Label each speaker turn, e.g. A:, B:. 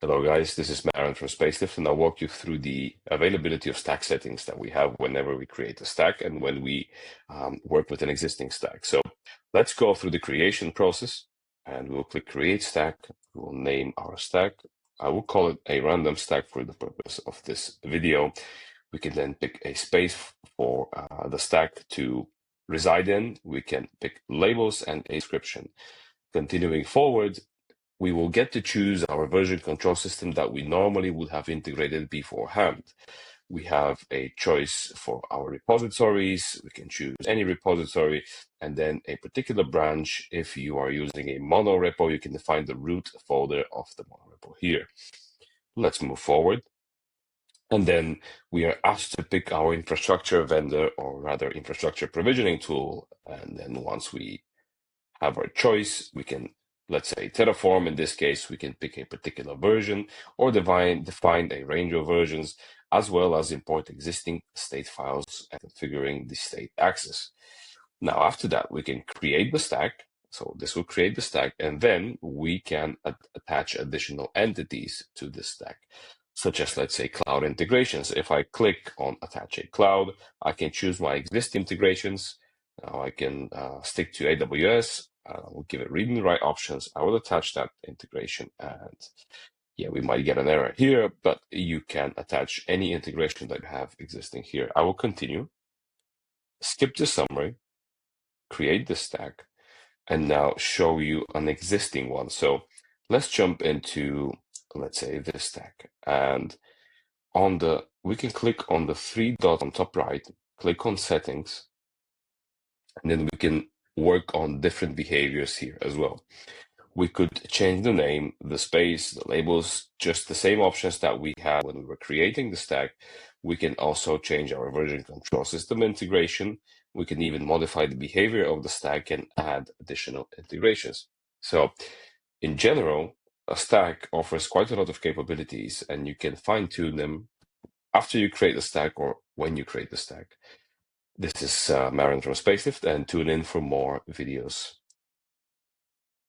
A: Hello guys, this is Marin from Spacelift, and I'll walk you through the availability of stack settings that we have whenever we create a stack and when we work with an existing stack. So let's go through the creation process, and we'll click Create Stack. We'll name our stack. I will call it a random stack for the purpose of this video. We can then pick a space for the stack to reside in. We can pick labels and a description. Continuing forward, we will get to choose our version control system that we normally would have integrated beforehand. We have a choice for our repositories. We can choose any repository and then a particular branch. If you are using a mono repo, you can define the root folder of the mono repo here. Let's move forward. And then we are asked to pick our infrastructure vendor, or rather infrastructure provisioning tool. And then once we have our choice, we can, let's say Terraform, in this case, we can pick a particular version or define a range of versions, as well as import existing state files and configuring the state access. Now, after that, we can create the stack. So this will create the stack, and then we can attach additional entities to this stack, such as, let's say, cloud integrations. If I click on attach a cloud, I can choose my existing integrations. Now I can stick to AWS. I will give it read and write options. I will attach that integration, and yeah, we might get an error here, but you can attach any integration that you have existing here. I will continue, skip the summary, create the stack, and now show you an existing one. So let's jump into, let's say, this stack, and we can click on the three dots on top right, click on settings, and then we can work on different behaviors here as well. We could change the name, the space, the labels, just the same options that we had when we were creating the stack. We can also change our version control system integration. We can even modify the behavior of the stack and add additional integrations. So in general, a stack offers quite a lot of capabilities, and you can fine-tune them after you create the stack or when you create the stack. This is Marin from Spacelift, and tune in for more videos.